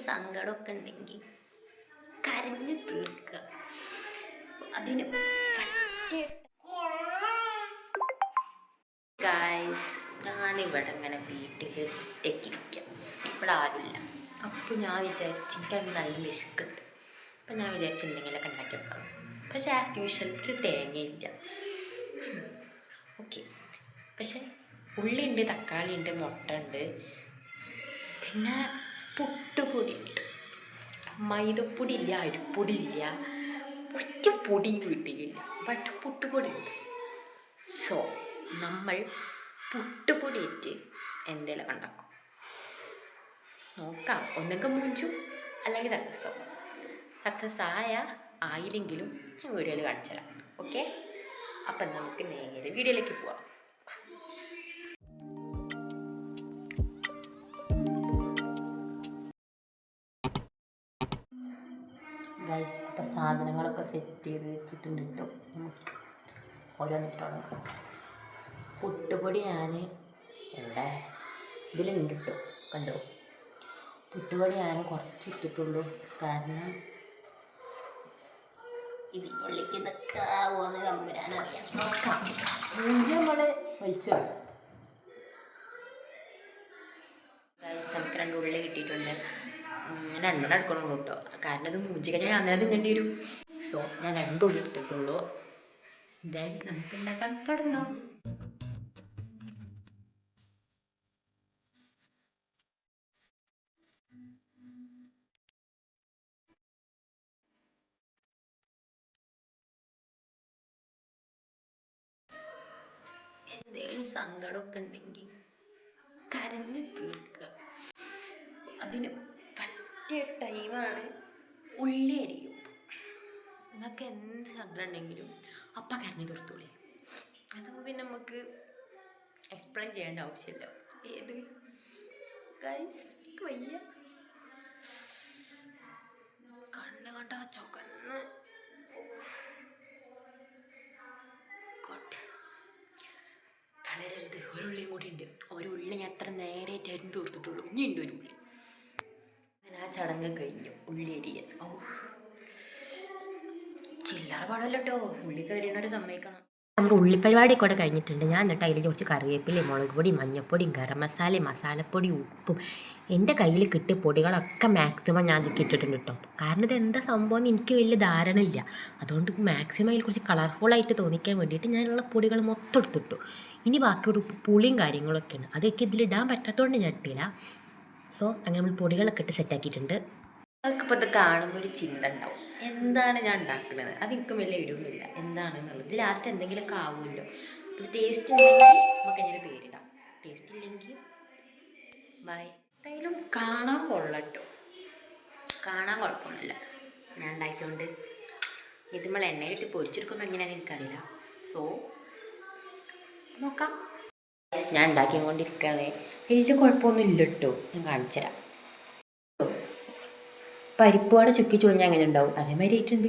സങ്കടമൊക്കെ ഉണ്ടെങ്കിൽ കരഞ്ഞു തീർക്കുക. അതിന് പറ്റിയ ഗായ്സ്, ഞാനിവിടെ ഇങ്ങനെ വീട്ടിൽ ഒറ്റയ്ക്കിരിക്കാം. ഇവിടെ ആരുമില്ല. അപ്പോൾ ഞാൻ വിചാരിച്ചു എനിക്കാണെങ്കിൽ നല്ല വിശക്കുണ്ട്. അപ്പം ഞാൻ വിചാരിച്ചു എന്തെങ്കിലുമൊക്കെ ഉണ്ടാക്കി വെക്കണം. പക്ഷേ ആസ് യൂഷ്വൽ ഒരു തേങ്ങയില്ല. ഓക്കെ, പക്ഷേ ഉള്ളിയുണ്ട്, തക്കാളി ഉണ്ട്, മുട്ട ഉണ്ട്, പിന്നെ പുട്ടുപൊടി ഉണ്ട്. മൈദപ്പൊടി ഇല്ല, അരിപ്പൊടി ഇല്ല, ഒറ്റ പൊടി വീട്ടിലില്ല. ബട്ട് പുട്ടുപൊടി ഉണ്ട്. സോ നമ്മൾ പുട്ടുപൊടി ഇട്ട് എന്തെങ്കിലുമൊക്കെ ഉണ്ടാക്കും. നോക്കാം, ഒന്നെങ്കിൽ മൂഞ്ചും അല്ലെങ്കിൽ സക്സസ് ആവും. സക്സസ് ആയില്ലെങ്കിലും ഞാൻ വീഡിയോയിൽ കാണിച്ചു തരാം. ഓക്കെ, അപ്പം നമുക്ക് നേരെ വീഡിയോയിലേക്ക് പോവാം. ഗൈസ്, അപ്പം സാധനങ്ങളൊക്കെ സെറ്റ് ചെയ്ത് വെച്ചിട്ടുണ്ട് കേട്ടോ. നമുക്ക് ഓരോന്നിട്ട് തുടങ്ങാം. പുട്ടുപൊടി ഞാൻ ഇവിടെ ഇതിലുണ്ട് കേട്ടോ, കണ്ടോ. പുട്ടുപൊടി ഞാൻ കുറച്ച് ഇട്ടിട്ടുള്ളൂ, കാരണം ഇതിനുള്ളിലേക്ക് ഇതൊക്കെ ആവുമെന്ന് തമ്പുരാനറിയാം. നോക്കാം, മൂഞ്ചി നമ്മൾ വലിച്ചു. ഗൈസ്, നമുക്ക് 2 ഉള്ളി കിട്ടിയിട്ടുണ്ട്. 2 എടുക്കണുള്ളൂ കേട്ടോ, കാരണം അത് മൂഞ്ചി കഴിഞ്ഞാൽ അന്നേരം തിന്നേണ്ടി വരും. സോ ഞാൻ 2 ഉള്ളി എടുത്തിട്ടുള്ളൂ. ഗൈസ്, നമുക്ക് ഉണ്ടാക്കാൻ തുടങ്ങാം. എന്തെങ്കിലും സങ്കടമൊക്കെ ഉണ്ടെങ്കിൽ കരഞ്ഞു തീർക്കുക. അതിന് പറ്റിയ ടൈമാണ് ഉള്ളി അരിയും. നമുക്ക് എന്ത് സങ്കടം ഉണ്ടെങ്കിലും അപ്പം കരഞ്ഞു തീർത്തോളി. അതാകുമ്പോൾ പിന്നെ നമുക്ക് എക്സ്പ്ലെയിൻ ചെയ്യേണ്ട ആവശ്യമില്ല. ഏത് ഗൈസ്, വയ്യ, കണ്ണ് കണ്ട ചുവന്ന് തളരരുത്. ഒരുള്ളിയും കൂടി ഉണ്ട്. ഒരുള്ളി ഞാൻ എത്ര നേരമായിട്ട് അരിഞ്ഞ് തീർത്തിട്ടുള്ളൂ. ഇനി ഉണ്ട് ഒരു ഉള്ളി. അങ്ങനെ ആ ചടങ്ങ് കഴിഞ്ഞു, ഉള്ളി അരിയാൻ. ഓ, ചില്ലറ പാടല്ലോ കേട്ടോ, ഉള്ളി കഴിയണവരെ സമ്മതിക്കണം. നമ്മുടെ ഉള്ളിപ്പരിപാടി കൂടെ കഴിഞ്ഞിട്ടുണ്ട്. ഞാൻ എന്നിട്ട് അതിൽ കുറച്ച് കറിവേപ്പിലയും മുളക് പൊടിയും മഞ്ഞൾപ്പൊടിയും ഗരം മസാലയും മസാലപ്പൊടിയും ഉപ്പും എൻ്റെ കയ്യിൽ കിട്ടിയ പൊടികളൊക്കെ മാക്സിമം ഞാൻ അതിൽ ഇട്ടിട്ടുണ്ട് കേട്ടോ. കാരണം ഇത് എന്താ സംഭവം എന്ന് എനിക്ക് വലിയ ധാരണ ഇല്ല. അതുകൊണ്ട് മാക്സിമം അതിൽ കുറച്ച് കളർഫുള്ളായിട്ട് തോന്നിക്കാൻ വേണ്ടിയിട്ട് ഞാനുള്ള പൊടികൾ മൊത്തം എടുത്തിട്ടു. ഇനി ബാക്കിയോട് പുളിയും കാര്യങ്ങളൊക്കെയാണ്, അതൊക്കെ ഇതിലിടാൻ പറ്റാത്തതുകൊണ്ട് ഞാൻ ഇട്ടില്ല. സോ അങ്ങനെ നമ്മൾ പൊടികളൊക്കെ ഇട്ട് സെറ്റാക്കിയിട്ടുണ്ട്. അതൊക്കെ ഇത് കാണുമ്പോൾ ഒരു ചിന്ത ഉണ്ടാവും, എന്താണ് ഞാൻ ഉണ്ടാക്കുന്നത്. അതെനിക്കും വലിയ ഇടുന്നില്ല എന്താണെന്നുള്ളത്. ഇത് ലാസ്റ്റ് എന്തെങ്കിലുമൊക്കെ ആവുമല്ലോ. അപ്പോൾ ടേസ്റ്റ് ഉണ്ടെങ്കിൽ നമുക്ക് അതിൻ്റെ പേരിടാം, ടേസ്റ്റ് ഇല്ലെങ്കിൽ ബൈ. എന്തായാലും കാണാൻ കൊള്ളട്ടോ, കാണാൻ കുഴപ്പമൊന്നുമില്ല. ഞാൻ ഉണ്ടാക്കിയോണ്ട് ഇത് നമ്മൾ എണ്ണയിലിട്ട് പൊരിച്ചെടുക്കുമ്പോൾ എങ്ങനെയാണെന്ന് എനിക്കറിയില്ല. സോ നോക്കാം. ഞാൻ ഉണ്ടാക്കിക്കൊണ്ടിരിക്കുകയാണ്. വലിയ കുഴപ്പമൊന്നും ഇല്ല കേട്ടോ, ഞാൻ കാണിച്ചു തരാം. പരിപ്പോടെ ചുക്കി ചുഴിഞ്ഞാൽ അങ്ങനെ ഉണ്ടാവും, അതേമാതിരി ആയിട്ടുണ്ട്.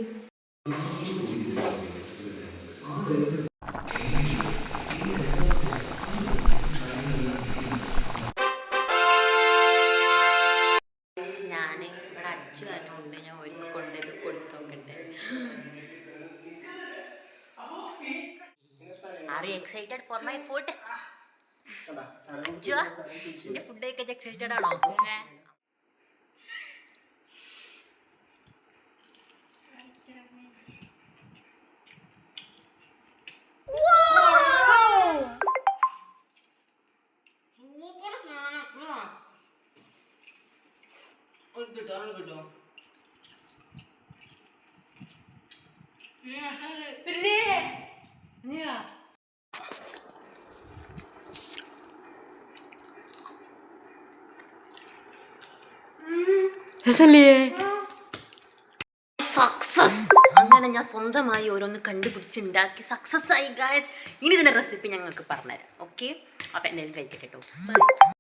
ഞാൻ ഇവിടെ അച്ചു അതിനുണ്ട്, ഞാൻ ഒരുക്ക് കൊണ്ടത് കൊടുത്തു നോക്കട്ടെ. Are you excited for my food? Achu, എൻ്റെ ഫുഡ് കഴിക്കാൻ എക്സൈറ്റഡ് ആണോ? കിട്ടോ സക്സസ്. അങ്ങനെ ഞാൻ സ്വന്തമായി ഓരോന്ന് കണ്ടുപിടിച്ചുണ്ടാക്കി സക്സസ് ആയി ഗായ്സ്. ഇനി ഇതിൻ്റെ റെസിപ്പി ഞങ്ങൾക്ക് പറഞ്ഞുതരാം. ഓക്കെ, അപ്പം എന്തായാലും കഴിക്കട്ടെ കേട്ടോ.